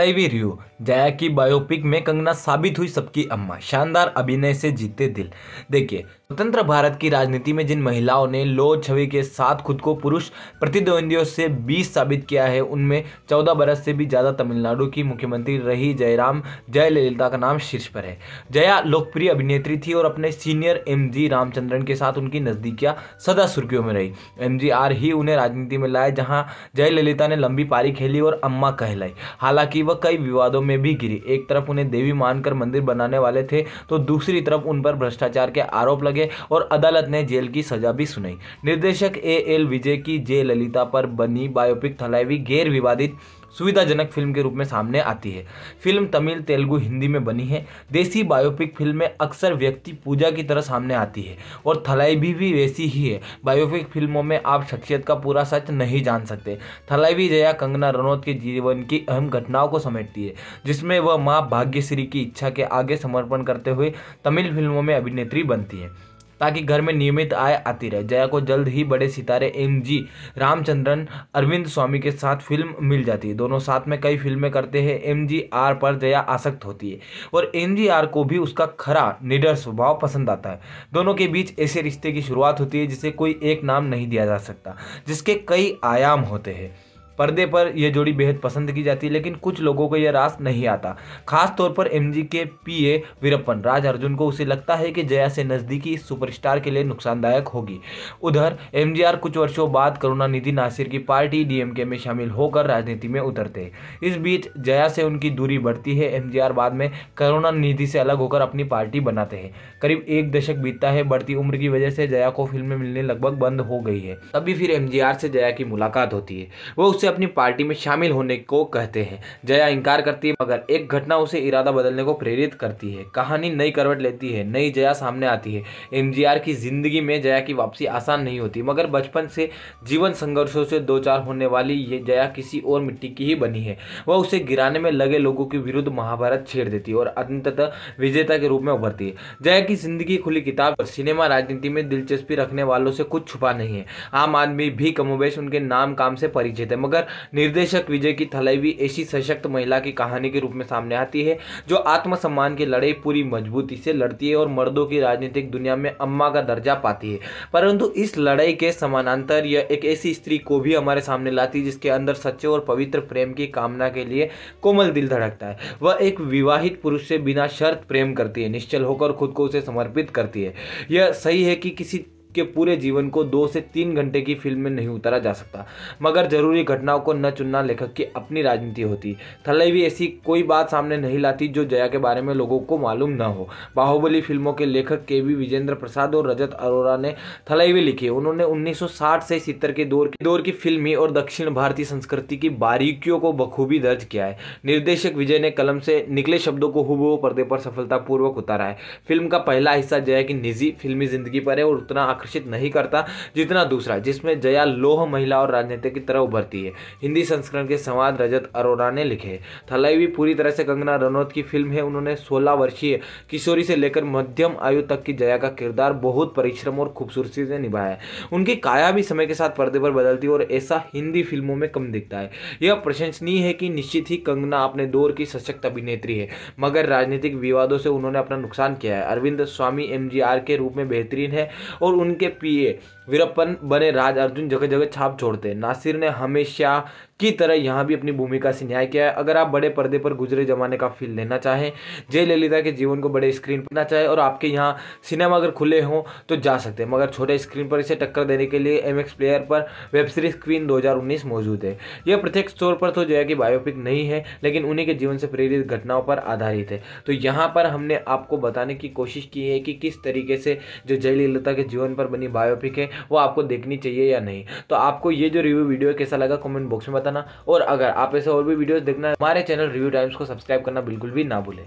We review. Jaya की biopic में कंगना साबित हुई सबकी अम्मा, शानदार अभिनय से जीते दिल। देखिए, स्वतंत्र भारत की राजनीति में जिन महिलाओं ने लोक छवि के साथ खुद को पुरुष प्रतिद्वंदियों से 20 साबित किया है, उनमें 14 बरस से भी ज्यादा तमिलनाडु की मुख्यमंत्री रही जयललिता का नाम शीर्ष पर है। जया लोकप्रिय अभिनेत्री थी और अपने सीनियर एमजी रामचंद्रन के साथ उनकी नजदीकियां सदा सुर्खियों में रही। एमजीआर ही उन्हें राजनीति में लाए, जहां जयललिता ने लंबी पारी खेली और अम्मा कहलाई। हालांकि वह कई विवादों में भी घिरी। एक तरफ उन्हें देवी मानकर मंदिर बनाने वाले थे, तो दूसरी तरफ उन पर भ्रष्टाचार के आरोप लगे और अदालत ने जेल की सजा भी सुनाई। निर्देशक एएल विजय की जयललिता पर बनी बायोपिक थलाइवी गैर विवादित सुविधाजनक फिल्म के रूप में सामने आती है। फिल्म तमिल, तेलुगु, हिंदी में बनी है। देसी बायोपिक फिल्में अक्सर व्यक्ति पूजा की तरह सामने आती है और थलाइवी भी वैसी ही है। बायोपिक फिल्मों में आप शख्सियत का पूरा सच नहीं जान सकते। थलाइवी जया कंगना रनौत के जीवन की अहम घटनाओं को समेटती है, जिसमें वह मां भाग्यश्री की इच्छा के आगे समर्पण करते हुए तमिल फिल्मों में अभिनेत्री बनती है, ताकि घर में नियमित आय आती रहे। जया को जल्द ही बड़े सितारे एमजी रामचंद्रन, अरविंद स्वामी के साथ फिल्म मिल जाती है। दोनों साथ में कई फिल्में करते हैं। एमजीआर पर जया आसक्त होती है और एमजीआर को भी उसका खरा निडर स्वभाव पसंद आता है। दोनों के बीच ऐसे रिश्ते की शुरुआत होती है जिसे कोई एक नाम नहीं दिया जा सकता, जिसके कई आयाम होते हैं। पर्दे पर यह जोड़ी बेहद पसंद की जाती है, लेकिन कुछ लोगों को यह रास नहीं आता। खास तौर पर एमजी के पीए वीरप्पन राज अर्जुन को उसे लगता है कि जया से नजदीकी इस सुपरस्टार के लिए नुकसानदायक होगी। उधर एमजीआर कुछ वर्षों बाद करुणानिधि नासिर की पार्टी डीएमके में शामिल होकर राजनीति में उतरते हैं। इस बीच जया से उनकी दूरी बढ़ती है। एमजीआर बाद में करुणानिधि से अलग होकर अपनी पार्टी बनाते हैं। करीब एक दशक बीतता है। बढ़ती उम्र की वजह से जया को फिल्में मिलने लगभग बंद हो गई है। तभी फिर एमजीआर से जया की मुलाकात होती है। वो उससे अपनी पार्टी में शामिल होने को कहते हैं। जया इनकार करती है, मगर एक घटना उसे इरादा बदलने को प्रेरित करती है। कहानी नई करवट लेती है, नई जया सामने आती है। एमजीआर की जिंदगी में जया की वापसी आसान नहीं होती, मगर बचपन से जीवन संघर्षों से दो चार होने वाली ये जया किसी और मिट्टी की ही बनी है। वह उसे गिराने में लगे लोगों के विरुद्ध महाभारत छेड़ देती है और अंततः विजेता के रूप में उभरती है। जया की जिंदगी खुली किताब और सिनेमा राजनीति में दिलचस्पी रखने वालों से कुछ छुपा नहीं है। आम आदमी भी कमोबेश उनके नाम काम से परिचित है, मगर निर्देशक विजय की थलाइवी ऐसी सशक्त महिला की कहानी के रूप में सामने आती है, जो आत्मसम्मान की लड़ाई पूरी मजबूती से लड़ती है और मर्दों की राजनीतिक दुनिया में अम्मा का दर्जा पाती है। परंतु इस लड़ाई के समानांतर यह एक ऐसी स्त्री को भी हमारे सामने लाती है, जिसके अंदर सच्चे और पवित्र प्रेम की कामना के लिए कोमल दिल धड़कता है। वह एक विवाहित पुरुष से बिना शर्त प्रेम करती है, निश्चल होकर खुद को उसे समर्पित करती है। यह सही है कि किसी के पूरे जीवन को 2 से 3 घंटे की फिल्म में नहीं उतारा जा सकता, मगर जरूरी घटनाओं को न चुनना लेखक की अपनी राजनीति होती। थलाइवी ऐसी कोई बात सामने नहीं लाती जो जया के बारे में लोगों को मालूम न हो। बाहुबली फिल्मों के लेखक केवी विजेंद्र प्रसाद और रजत अरोरा ने थलाइवी लिखी है। उन्होंने 1960 से 70 के दौर की फिल्मी और दक्षिण भारतीय संस्कृति की बारीकियों को बखूबी दर्ज किया है। निर्देशक विजय ने कलम से निकले शब्दों को हूबहू पर्दे पर सफलतापूर्वक उतारा है। फिल्म का पहला हिस्सा जया की निजी फिल्मी जिंदगी पर है और उतना आकर्षित नहीं करता जितना दूसरा, जिसमें जया लोह महिला और राजनीति की तरह उभरती है। हिंदी संस्करण के संवाद रजत अरोरा ने लिखे। थलाइवी पूरी तरह से कंगना रनौत की फिल्म है। उन्होंने 16 वर्षीय किशोरी से लेकर मध्यम आयु तक की जया का किरदार बहुत परिश्रम और खूबसूरती से निभाया है। उनकी काया भी समय के साथ पर्दे पर बदलती है और ऐसा हिंदी फिल्मों में कम दिखता है। यह प्रशंसनीय है कि निश्चित ही कंगना अपने दौर की सशक्त अभिनेत्री है, मगर राजनीतिक विवादों से उन्होंने अपना नुकसान किया है। अरविंद स्वामी एमजीआर के रूप में बेहतरीन है और उनके पीए वीरप्पन बने राज अर्जुन जगह जगह छाप छोड़ते हैं। नासिर ने हमेशा की तरह यहाँ भी अपनी भूमिका से न्याय किया है। अगर आप बड़े पर्दे पर गुजरे जमाने का फील लेना चाहें, जयललिता के जीवन को बड़े स्क्रीन पर ना चाहें और आपके यहाँ सिनेमा अगर खुले हों तो जा सकते हैं, मगर छोटे स्क्रीन पर इसे टक्कर देने के लिए एमएक्स प्लेयर पर वेब सीरीज क्वीन 2019 मौजूद है। यह प्रत्यक्ष तौर पर तो जया की बायोपिक नहीं है, लेकिन उन्हीं के जीवन से प्रेरित घटनाओं पर आधारित है। तो यहाँ पर हमने आपको बताने की कोशिश की है कि किस तरीके से जो जयललिता के जीवन पर बनी बायोपिक है वो आपको देखनी चाहिए या नहीं। तो आपको ये जो रिव्यू वीडियो कैसा लगा कमेंट बॉक्स में बताना, और अगर आप ऐसे और भी वीडियोस देखना, हमारे चैनल रिव्यू टाइम्स को सब्सक्राइब करना बिल्कुल भी ना भूलें।